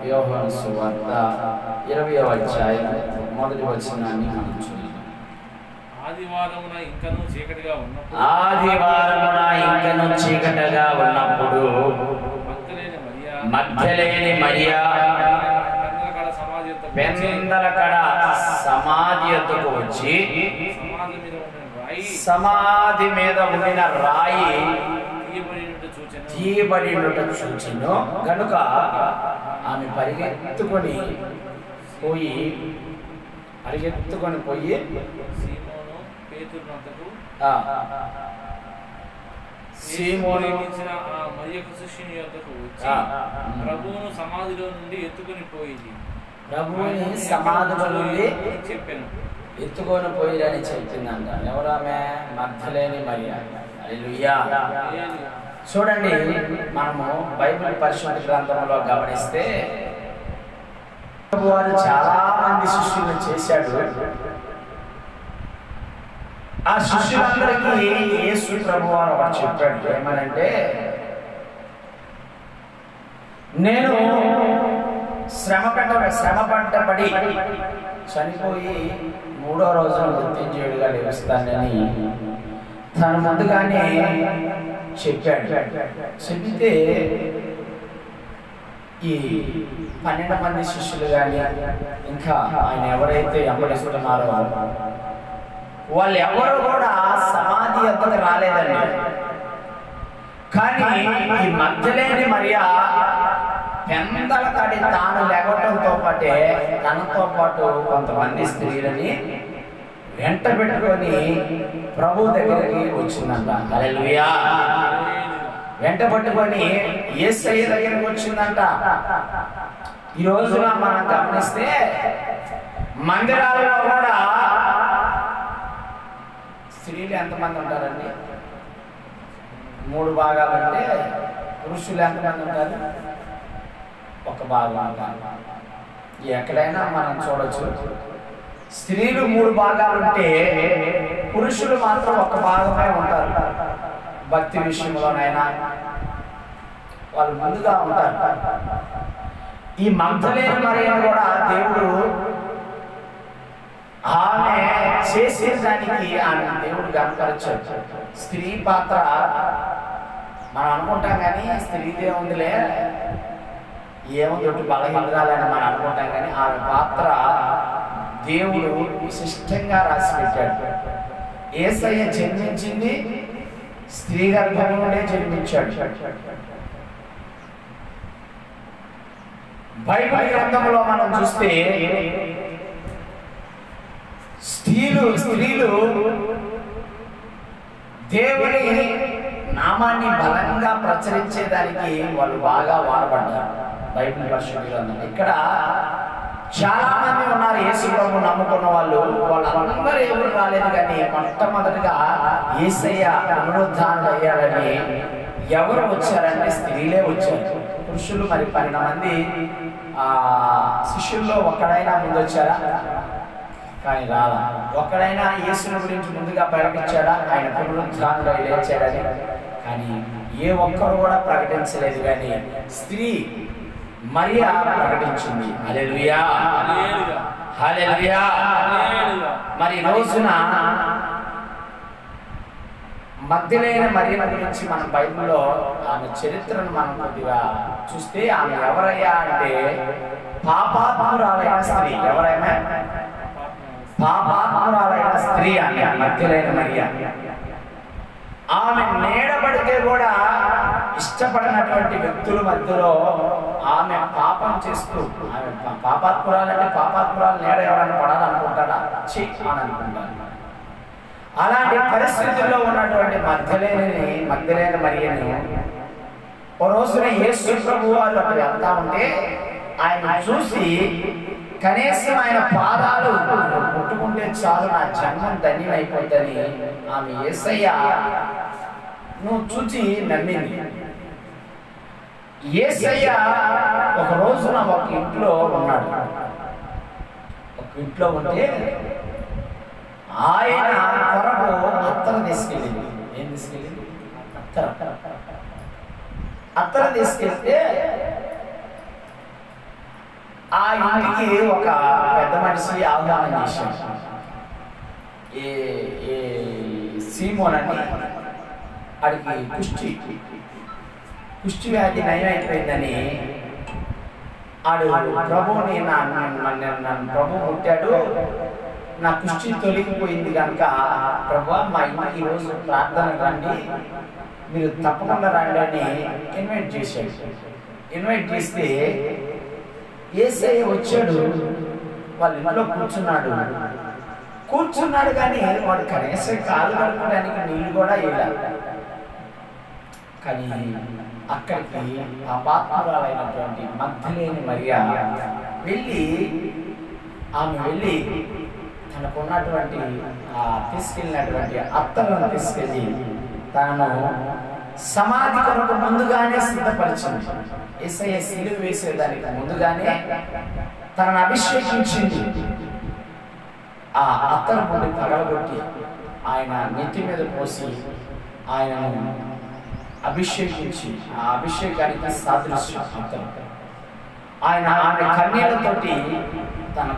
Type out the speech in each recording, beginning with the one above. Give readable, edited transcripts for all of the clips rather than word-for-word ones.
యోహాను సువార్త 20వ అధ్యాయం మొదటి వచనాన్ని మనం చూద్దాం. ఆదివారమున ఇంకను చీకటిగా ఉన్నప్పుడు మగ్దలేని మరియా పెందలకడ సమాధి యొద్దకు వచ్చి సమాధి మీద ఉండిన రాయి తీయబడినట చూచెను. కనుక ఆమె పరిగెత్తుకొని పోయి సీమోను మరియకు శిష్యుని యొద్దకు వచ్చి ప్రభువును సమాధిలో నుండి ఎత్తుకొని పోయింది. ప్రభువుని సమాధిలో నుండి ఎత్తుకొని పోయిరని చెప్పిందంట. ఎవరామె? మగ్దలేని మరియా. హల్లెలూయా. చూడండి, మనము బైబిల్ పరిశుద్ధ గ్రంథంలో గమనిస్తే వారు చాలా మంది శిష్యులను చేశాడు. ఆ శిష్యులందరికీ యేసు ప్రభువారు ఒకటి చెప్పాడు. ఏమనంటే, నేను శ్రమపడ్డపడి చనిపోయి 3వ రోజున మృత్యుంజయుడిగా లేస్తానని తను ముందుగానే చెప్పాడు. చెబితే ఈ 12 మంది శిష్యులు కానీ ఇంకా ఆయన ఎవరైతే వెంబడిస్తున్నారో వాళ్ళు ఎవరు కూడా సమాధి వద్దకు రాలేదండి. కానీ ఈ మగ్దలేని మరియా పెందలకడి తాను లేవటంతో పాటే తనతో పాటు కొంతమంది స్త్రీలని వెంట పెట్టుకొని ప్రభు దగ్గరికి వచ్చిందంట. హల్లెలూయా. వెంట పట్టుకొని యేసయ్య దగ్గరికి వచ్చిందంట. ఈ రోజున మనం గమనిస్తే మందిరాలలో కూడా స్త్రీలు ఎంతమంది ఉంటారండి? 3 భాగాలు అంటే పురుషులు ఎంతమంది ఉంటారు? 1 భాగం. ఎక్కడైనా మనం చూడొచ్చు, స్త్రీలు 3 భాగాలు ఉంటే పురుషులు మాత్రం 1 భాగమే ఉంటారు. భక్తి విషయంలోనైనా వాళ్ళు ముందుగా ఉంటారు. ఈ మగ్దలేని మరియను కూడా దేవుడు ఆమె చేసేదానికి ఆమె దేవుడు కనపరచాడు. స్త్రీ పాత్ర మనం అనుకుంటాం, కానీ స్త్రీదే ఉందిలే, ఏముంది బలహీనరాలని మనం అనుకుంటాం, కానీ ఆమె పాత్ర దేవుడు విశిష్టంగా రాసి పెట్టాడు. యేసయ్య జన్మించింది స్త్రీ గర్భం నుండే జన్మించాడు. బైబిల్ గ్రంథంలో మనం చూస్తే స్త్రీలు దేవుని నామాన్ని బలంగా ప్రచురించేదానికి వాళ్ళు బాగా వాడబడ్డారు. బైబిల్ పరిశుద్ధ గ్రంథం ఇక్కడ చాలా మంది ఉన్నారు. యేసు ప్రభువును నమ్ముకున్న వాళ్ళందరూ ఎవరు రాలేదు, కానీ మొట్టమొదటిగా యేసయ్య పునరుద్ధానం అయ్యాడని ఎవరు వచ్చారంటే స్త్రీలే వచ్చారు. పురుషులు మరి 12 మంది శిష్యుల్లో ఒక్కడైనా ముందు వచ్చారా? కానీ రాలా. ఒక్కడైనా యేసుని గురించి ముందుగా ప్రకటించాడా? ఆయన పునరుద్ధానంలో లేచాడని. కానీ ఏ ఒక్కరు కూడా ప్రకటించలేదు, కానీ స్త్రీ మరియా ప్రకటించింది. హల్లెలూయా, హల్లెలూయా. మరి రోజున మగ్దలేని మరియ గురించి మన బైబిల్లో ఆమె చరిత్రను మనం కొద్దిగా చూస్తే ఆమె ఎవరయ్యా అంటే పాపాత్మురాలైన స్త్రీ. ఎవరైనా పాపాత్మురాలైన స్త్రీ ఆమె మగ్దలేని మరియ. ఆమె నీడబడితే కూడా ఇష్టపడినటువంటి వ్యక్తుల మధ్యలో ఆమె పాపం చేస్తూ, ఆమె పాపాత్మురాలంటే పాపాత్మురాలు నీడ ఎవరైనా పడాలనుకుంటాడా? అని అనుకుంటారు. అలాంటి పరిస్థితుల్లో ఉన్నటువంటి మగ్దలేని మరియను ఓ రోజున యేసు ప్రభువు వాళ్ళు అక్కడ వెళ్తా ఉంటే ఆయన చూసి, కనీసం ఆయన పాదాలు ముట్టుకుంటే చాలు నా జన్మం ధన్యమైపోద్దని ఆమె యేసయ్య నువ్వు చూచి నమ్మింది. యేసయ్య ఒక రోజున ఒక ఇంట్లో ఉన్నాడు. ఒక ఇంట్లో ఉంటే ఆయన కొరకు అత్తర తీసుకెళ్ళింది. ఏం తీసుకెళ్ళింది? అత్తర తీసుకెళ్తే ఆ ఇంటికి ఒక పెద్ద మనిషి ఆహ్వానం చేశాడు. సీమోన్ అని ఆడికి కుష్టి వ్యాధి నయం అయిపోయిందని ఆడు ప్రభువుని నన్ను ప్రభు పుట్టాడు, నా కుష్టి తొలగిపోయింది కనుక ప్రభు మా ఇంటికి ఈరోజు ప్రార్థన రండి, మీరు తప్పకుండా రండి అని ఇన్వైట్ చేశాడు. ఇన్వైట్ చేస్తే యేసయ్య వచ్చాడు, వాళ్ళ ఇంట్లో కూర్చున్నాడు కానీ వాడు కనీసం కాలు కడుక్కోవడానికి నీళ్ళు కూడా వేయాలి. కానీ అక్కడికి ఆ పాత్రురాలైనటువంటి మగ్ధలేని మరియా వెళ్ళి తనకున్నటువంటి తీసుకెళ్ళినటువంటి అత్తలను తీసుకెళ్ళి తనను సమాధి కొరకు ముందుగానే సిద్ధపరిచింది. యేసయ్య సిలువ వేసేదానికి ముందుగానే తనను అభిషేకించింది. ఆ అత్తను పొంది పగలగొట్టి ఆయన నెత్తి మీద పోసి ఆయనను అభిషేకించి ఆ అభిషేకానికి సాదృశ్యం అత్తను. ఆమె కన్నీళ్లతోటి తన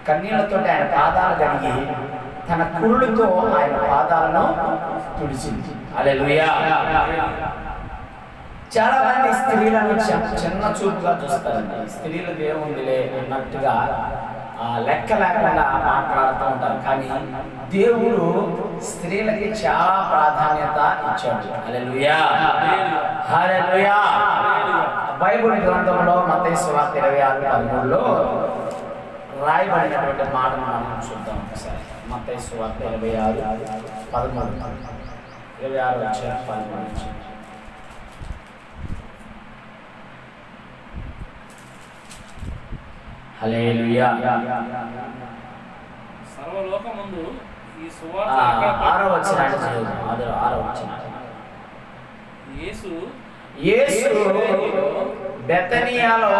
కన్నీళ్లతోటి ఆయన పాదాలు కడిగి తన కురులతో ఆయన పాదాలను తుడిచింది. హల్లెలూయా. చాలా మంది స్త్రీలను చిన్న చూపుగా చూస్తారండి. స్త్రీలు దేవుందిలే అన్నట్టుగా లెక్క లేకుండా మాట్లాడుతూ ఉంటారు. కానీ దేవుడు స్త్రీలకి చాలా ప్రాధాన్యత ఇచ్చాడు. హల్లెలూయా, హల్లెలూయా. బైబిల్ గ్రంథంలో మత్తయి సువార్త 26:13లో రాయబడినటువంటి మాటను మనం చూద్దాం ఒకసారి. మత్తయి సువార్త 26:13 26:13. హల్లెలూయా. సర్వలోకమందు ఈ సువార్త 6వ వచనాన్ని చదువుదాం. 6వ వచనం. యేసు బెతనియాలో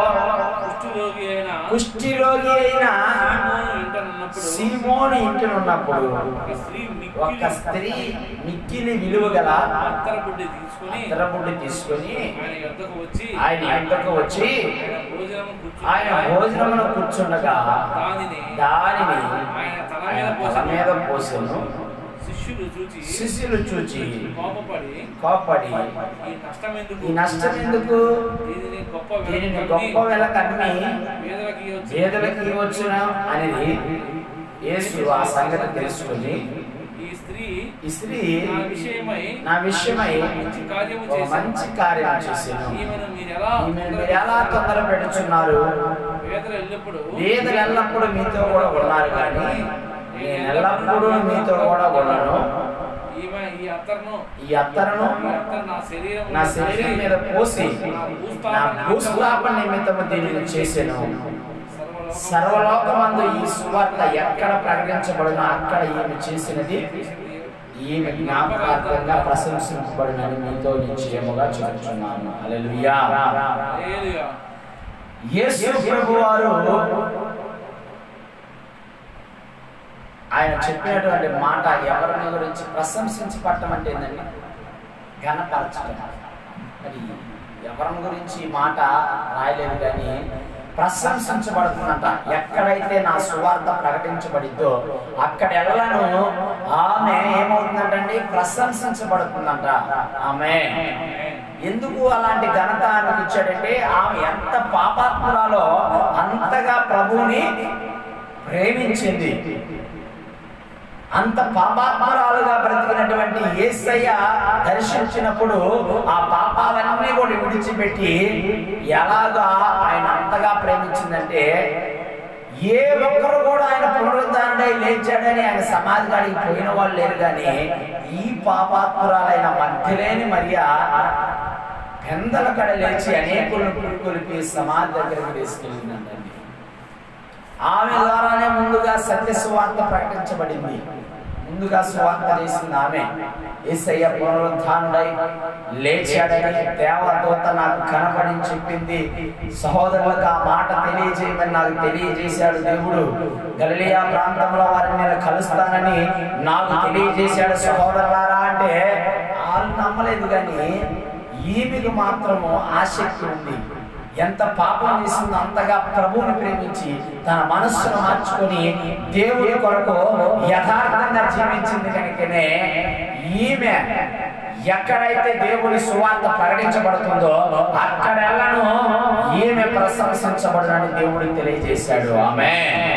కుష్ఠరోగి అయిన సీమోను ఇంటిలో ఉన్నప్పుడు ఒక స్త్రీ మిక్కిలి విలువగల అత్తరబుడ్డి తీసుకొని ఆయన యొద్దకు వచ్చి ఆయన భోజనమును కూర్చుండగా దానిని తల మీద పోసెను. శిష్యులు చూచి కోపపడి ఈ నష్టం ఎందుకు, దీనిని గొప్ప వెల కమ్మి పేదలకి ఇవ్వచ్చున అనేది యేసు ఆ సంగతి తెలుసుకొని ఈ స్త్రీ నా విషయమై మంచి కార్యం చేశాను, మీరు ఎలా తొందర పెడుతున్నారు, పేదలు ఎల్లప్పుడూ మీతో కూడా ఉన్నారు కానీ నేను ఎల్లప్పుడూ మీతో కూడా ఉన్నాను. ఈ అత్తరును నా శరీరం మీద పోసి నా భూస్థాపన నిమిత్తము దీనిని చేశాను. సర్వలోకమందు ఈ సువార్త ఎక్కడ ప్రకటించబడినా అక్కడ ఈమె చేసినది ఈమె జ్ఞాపకార్థంగా ప్రశంసించబడినని మీతో నిశ్చయముగా చెబుతున్నాను. హల్లెలూయా. యేసు ప్రభువారు ఆయన చెప్పినటువంటి మాట ఎవరిని గురించి ప్రశంసించి పట్టడం అంటే ఏంటండి? ఘనపరచడం. అది ఎవరిని గురించి మాట రాయలేదు కానీ ప్రశంసించబడుతుందంట. ఎక్కడైతే నా సువార్త ప్రకటించబడిద్దో అక్కడెల్లను ఆమె ఏమవుతుందంటండి? ప్రశంసించబడుతుందంట. ఆమె ఎందుకు అలాంటి ఘనత ఆమెకు ఇచ్చాడంటే ఆమె ఎంత పాపాత్మురాలో అంతగా ప్రభువుని ప్రేమించింది. అంత పాపాత్మరాలుగా బ్రతికినటువంటి యేసయ్య దర్శించినప్పుడు ఆ పాపాలన్నీ కూడా విడిచిపెట్టి ఎలాగా ఆయన అంతగా ప్రేమించిందంటే ఏ ఒక్కరు కూడా ఆయన పునరుద్ధారణై లేచాడని ఆయన సమాధి కాడికి పోయిన వాళ్ళు లేరు. కానీ ఈ పాపాత్మురాలైన మధ్యలేని మరియా పెందల కడ లేచి అనేకులను పురుకొలిపి సమాధి దగ్గరికి తీసుకెళ్ళిందండి. ఆమె ద్వారానే ముందుగా సత్య సువార్త ప్రకటించబడింది. ముందుగా సువార్త చేసింది ఆమె. యేసయ్య పునరుద్ధానుడై లేచాడని దేవదూత నాకు కనపడి చెప్పింది. సహోదరులకు ఆ మాట తెలియజేయమని నాకు తెలియజేశాడు దేవుడు. గలిలయ ప్రాంతంలో వారిని నేను కలుస్తానని నాకు తెలియజేశాడు సహోదరులారా అంటే వాళ్ళు నమ్మలేదు. కానీ ఈమెకు మాత్రము ఆసక్తి ఉంది. ఎంత పాపం చేసిందో అంతగా ప్రభువుని ప్రేమించి తన మనస్సును మార్చుకొని దేవుని కొరకు యథార్థంగా జీవించింది కనుకనే ఈమె ఎక్కడైతే దేవుని సువార్త ప్రకటించబడుతుందో అక్కడెల్లను ఈమె ప్రశంసించబడునని దేవుడికి తెలియజేశాడు. ఆమేన్.